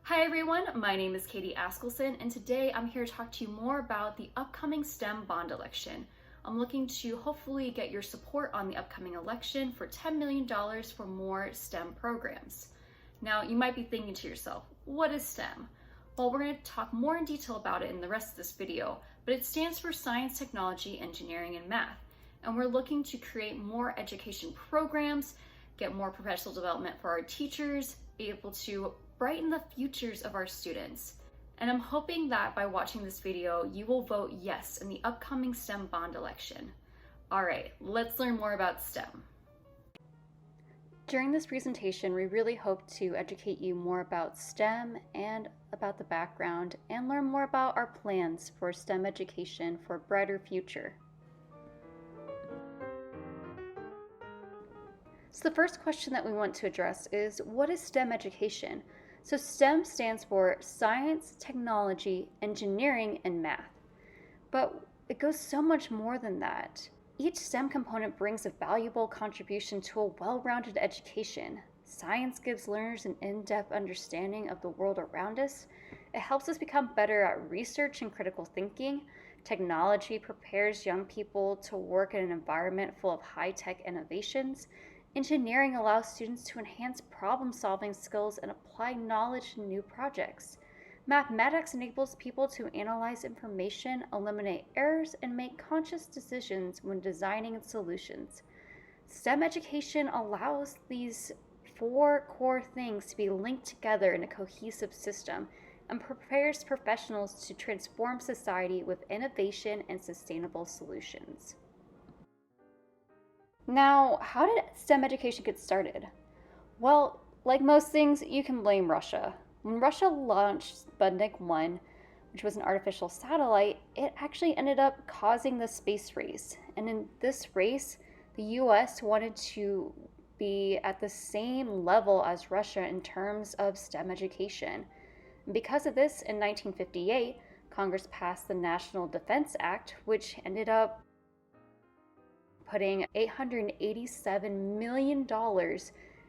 Hi everyone, my name is Katie Askelson, and today I'm here to talk to you more about the upcoming STEM bond election. I'm looking to hopefully get your support on the upcoming election for $10 million for more STEM programs. Now, you might be thinking to yourself, what is STEM? Well, we're going to talk more in detail about it in the rest of this video, but it stands for Science, Technology, Engineering, and Math. And we're looking to create more education programs, get more professional development for our teachers, be able to brighten the futures of our students. And I'm hoping that by watching this video, you will vote yes in the upcoming STEM bond election. All right, let's learn more about STEM. During this presentation, we really hope to educate you more about STEM and about the background and learn more about our plans for STEM education for a brighter future. So the first question that we want to address is, what is STEM education? So STEM stands for Science, Technology, Engineering, and Math. But it goes so much more than that. Each STEM component brings a valuable contribution to a well-rounded education. Science gives learners an in-depth understanding of the world around us. It helps us become better at research and critical thinking. Technology prepares young people to work in an environment full of high-tech innovations. Engineering allows students to enhance problem-solving skills and apply knowledge to new projects. Mathematics enables people to analyze information, eliminate errors, and make conscious decisions when designing solutions. STEM education allows these four core things to be linked together in a cohesive system and prepares professionals to transform society with innovation and sustainable solutions. Now, how did STEM education get started? Well, like most things, you can blame Russia. When Russia launched Sputnik 1, which was an artificial satellite, it actually ended up causing the space race. And in this race, the US wanted to be at the same level as Russia in terms of STEM education. And because of this, in 1958, Congress passed the National Defense Act, which ended up putting $887 million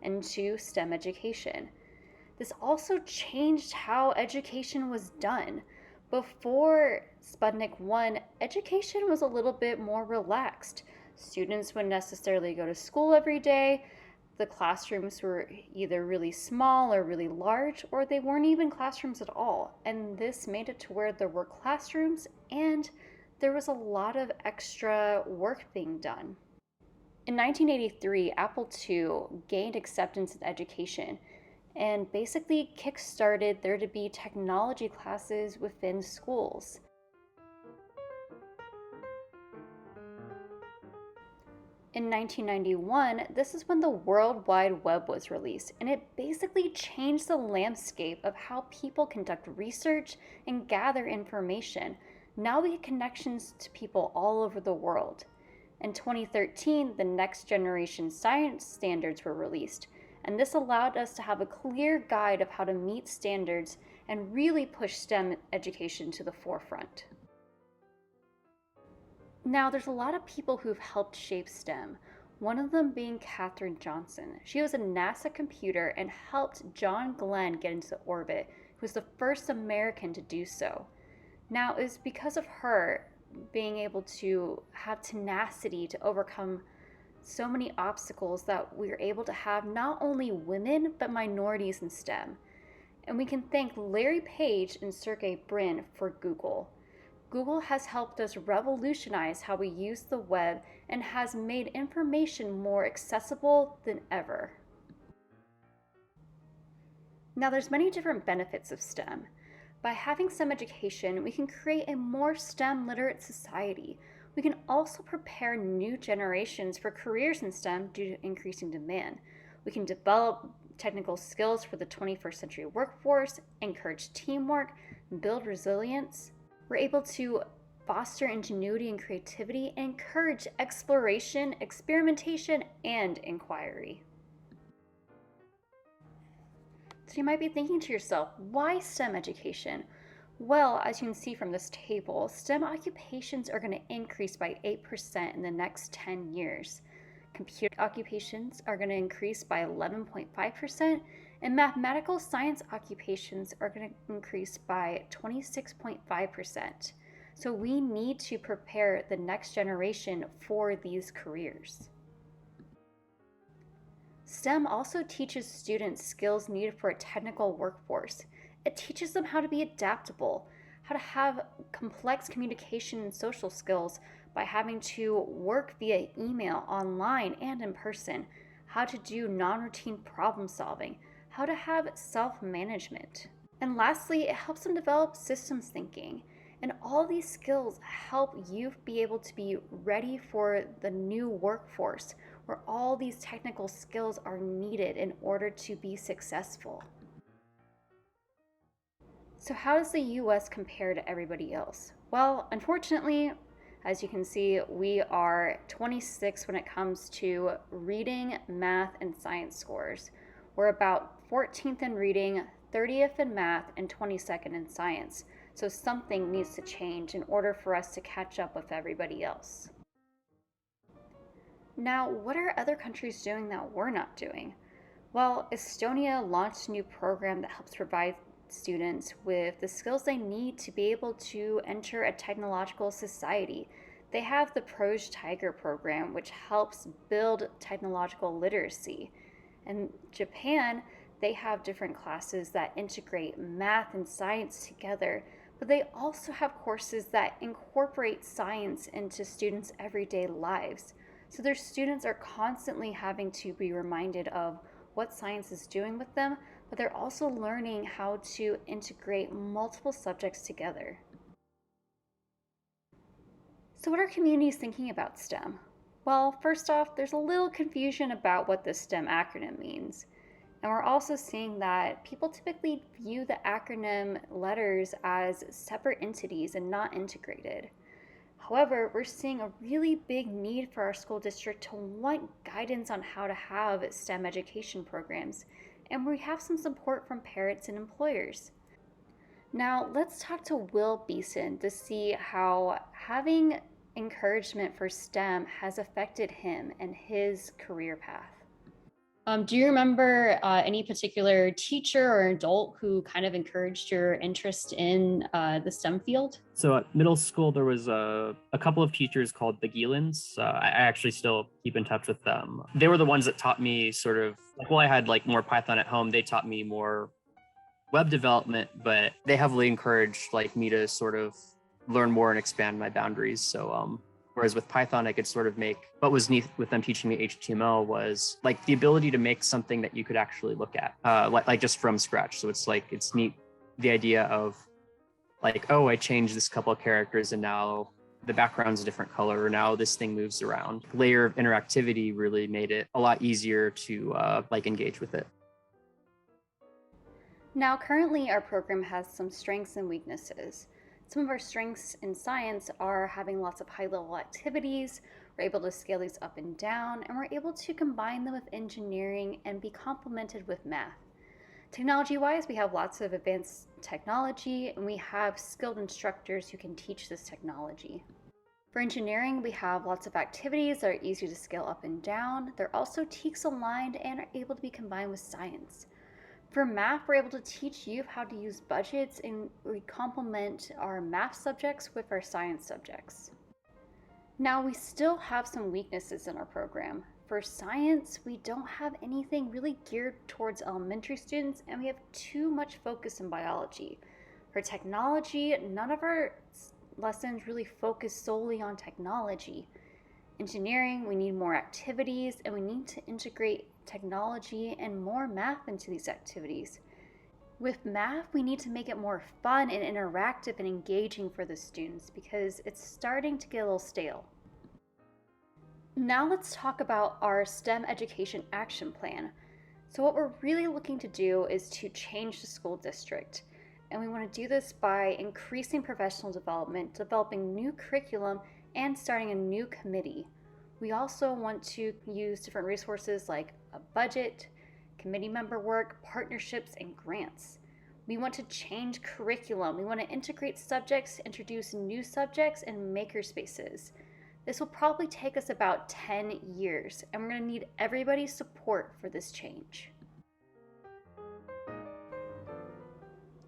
into STEM education. This also changed how education was done. Before Sputnik 1, education was a little bit more relaxed. Students wouldn't necessarily go to school every day. The classrooms were either really small or really large, or they weren't even classrooms at all. And this made it to where there were classrooms and there was a lot of extra work being done. In 1983, Apple II gained acceptance in education and basically kick-started there to be technology classes within schools. In 1991, this is when the World Wide Web was released, and it basically changed the landscape of how people conduct research and gather information. Now we get connections to people all over the world. In 2013, the Next Generation Science Standards were released, and this allowed us to have a clear guide of how to meet standards and really push STEM education to the forefront. Now, there's a lot of people who've helped shape STEM, one of them being Katherine Johnson. She was a NASA computer and helped John Glenn get into orbit, who was the first American to do so. Now, it's because of her being able to have tenacity to overcome so many obstacles that we are able to have not only women, but minorities in STEM. And we can thank Larry Page and Sergey Brin for Google. Google has helped us revolutionize how we use the web and has made information more accessible than ever. Now, there's many different benefits of STEM. By having STEM education, we can create a more STEM literate society. We can also prepare new generations for careers in STEM due to increasing demand. We can develop technical skills for the 21st century workforce, encourage teamwork, build resilience. We're able to foster ingenuity and creativity, and encourage exploration, experimentation, and inquiry. So you might be thinking to yourself, why STEM education? Well, as you can see from this table, STEM occupations are going to increase by 8% in the next 10 years. Computer occupations are going to increase by 11.5%, and mathematical science occupations are going to increase by 26.5%. So we need to prepare the next generation for these careers. STEM also teaches students skills needed for a technical workforce. It teaches them how to be adaptable, how to have complex communication and social skills by having to work via email, online, and in person, how to do non-routine problem solving, how to have self-management. And lastly, it helps them develop systems thinking. And all these skills help you be able to be ready for the new workforce where all these technical skills are needed in order to be successful. So how does the US compare to everybody else? Well, unfortunately, as you can see, we are 26 when it comes to reading, math, and science scores. We're about 14th in reading, 30th in math, and 22nd in science. So something needs to change in order for us to catch up with everybody else. Now, what are other countries doing that we're not doing? Well, Estonia launched a new program that helps provide students with the skills they need to be able to enter a technological society. They have the Proj Tiger program, which helps build technological literacy. In Japan, they have different classes that integrate math and science together, but they also have courses that incorporate science into students' everyday lives. So their students are constantly having to be reminded of what science is doing with them, but they're also learning how to integrate multiple subjects together. So what are communities thinking about STEM? Well, first off, there's a little confusion about what the STEM acronym means. And we're also seeing that people typically view the acronym letters as separate entities and not integrated. However, we're seeing a really big need for our school district to want guidance on how to have STEM education programs, and we have some support from parents and employers. Now, let's talk to Will Beeson to see how having encouragement for STEM has affected him and his career path. Do you remember any particular teacher or adult who kind of encouraged your interest in the STEM field? So at middle school, there was a couple of teachers called the Geelans. I actually still keep in touch with them. They were the ones that taught me sort of, like, well, I had like more Python at home. They taught me more web development, but they heavily encouraged like me to sort of learn more and expand my boundaries. So whereas with Python, I could sort of make, what was neat with them teaching me HTML was like the ability to make something that you could actually look at, like just from scratch. So it's like, it's neat, the idea of like, oh, I changed this couple of characters and now the background's a different color, or now this thing moves around. The layer of interactivity really made it a lot easier to like engage with it. Now, currently our program has some strengths and weaknesses. Some of our strengths in science are having lots of high-level activities, we're able to scale these up and down, and we're able to combine them with engineering and be complemented with math. Technology-wise, we have lots of advanced technology, and we have skilled instructors who can teach this technology. For engineering, we have lots of activities that are easy to scale up and down. They're also TEKS aligned and are able to be combined with science. For math, we're able to teach you how to use budgets, and we complement our math subjects with our science subjects. Now, we still have some weaknesses in our program. For science, we don't have anything really geared towards elementary students, and we have too much focus in biology. For technology, none of our lessons really focus solely on technology. Engineering, we need more activities, and we need to integrate technology and more math into these activities. With math, we need to make it more fun and interactive and engaging for the students because it's starting to get a little stale. Now let's talk about our STEM education action plan. So what we're really looking to do is to change the school district. And we want to do this by increasing professional development, developing new curriculum, and starting a new committee. We also want to use different resources like a budget, committee member work, partnerships, and grants. We want to change curriculum. We want to integrate subjects, introduce new subjects, and maker spaces. This will probably take us about 10 years, and we're going to need everybody's support for this change.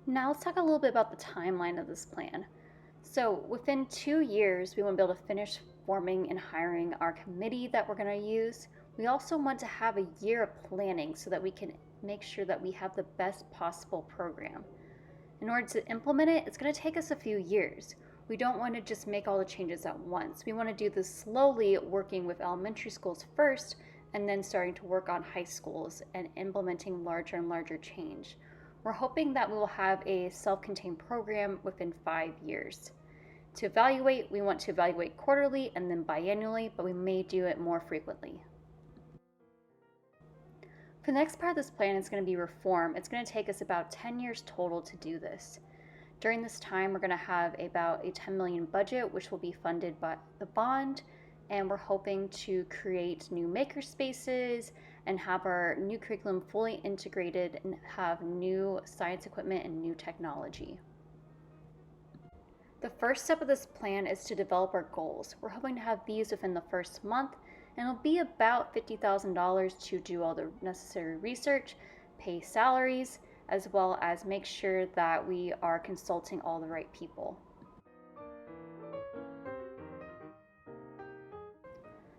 Now let's talk a little bit about the timeline of this plan. So within 2 years, we want to be able to finish forming and hiring our committee that we're going to use. We also want to have a year of planning so that we can make sure that we have the best possible program. In order to implement it, it's going to take us a few years. We don't want to just make all the changes at once. We want to do this slowly, working with elementary schools first, and then starting to work on high schools and implementing larger and larger change. We're hoping that we will have a self-contained program within 5 years. To evaluate, we want to evaluate quarterly and then biannually, but we may do it more frequently. For the next part of this plan is going to be reform. It's going to take us about 10 years total to do this. During this time, we're going to have about a $10 million budget, which will be funded by the bond, and we're hoping to create new maker spaces and have our new curriculum fully integrated and have new science equipment and new technology. The first step of this plan is to develop our goals. We're hoping to have these within the first month, and it'll be about $50,000 to do all the necessary research, pay salaries, as well as make sure that we are consulting all the right people.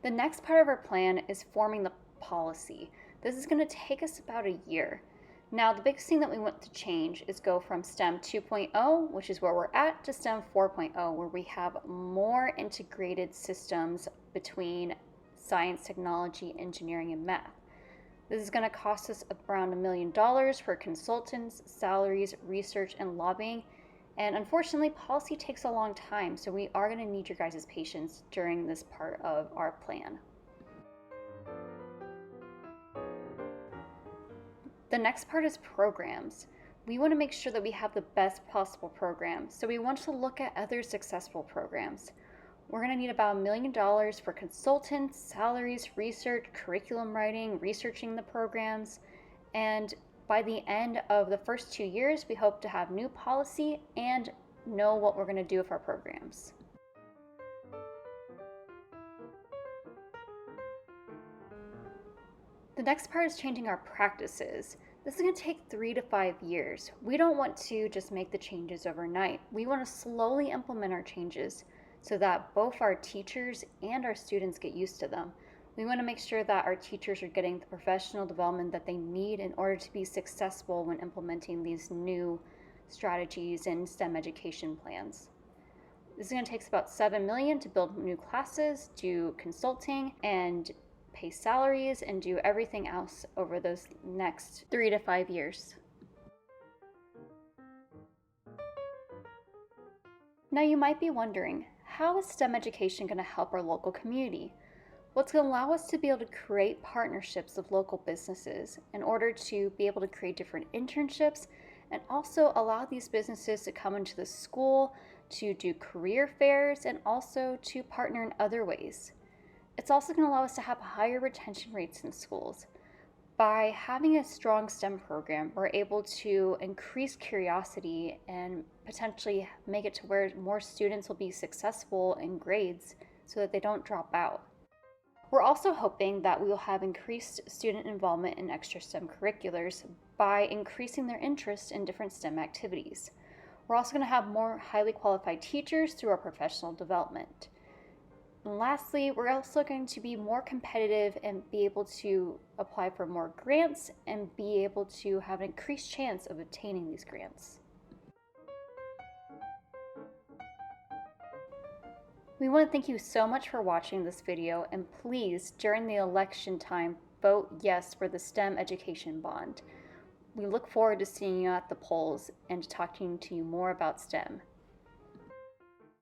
The next part of our plan is forming the policy. This is going to take us about a year. Now, the biggest thing that we want to change is go from STEM 2.0, which is where we're at, to STEM 4.0, where we have more integrated systems between science, technology, engineering, and math. This is going to cost us around $1 million for consultants, salaries, research, and lobbying. And unfortunately, policy takes a long time, so we are going to need your guys' patience during this part of our plan. The next part is programs. We want to make sure that we have the best possible programs, so we want to look at other successful programs. We're going to need about $1 million for consultants, salaries, research, curriculum writing, researching the programs, and by the end of the first 2 years, we hope to have new policy and know what we're going to do with our programs. The next part is changing our practices. This is going to take 3 to 5 years. We don't want to just make the changes overnight. We want to slowly implement our changes so that both our teachers and our students get used to them. We want to make sure that our teachers are getting the professional development that they need in order to be successful when implementing these new strategies and STEM education plans. This is going to take about $7 million to build new classes, do consulting, and pay salaries, and do everything else over those next 3 to 5 years. Now you might be wondering, how is STEM education going to help our local community? Well, it's going to allow us to be able to create partnerships with local businesses in order to be able to create different internships and also allow these businesses to come into the school to do career fairs and also to partner in other ways. It's also going to allow us to have higher retention rates in schools. By having a strong STEM program, we're able to increase curiosity and potentially make it to where more students will be successful in grades so that they don't drop out. We're also hoping that we will have increased student involvement in extra STEM curriculars by increasing their interest in different STEM activities. We're also going to have more highly qualified teachers through our professional development. And lastly, we're also going to be more competitive and be able to apply for more grants and be able to have an increased chance of obtaining these grants. We want to thank you so much for watching this video, and please, during the election time, vote yes for the STEM education bond. We look forward to seeing you at the polls and to talking to you more about STEM.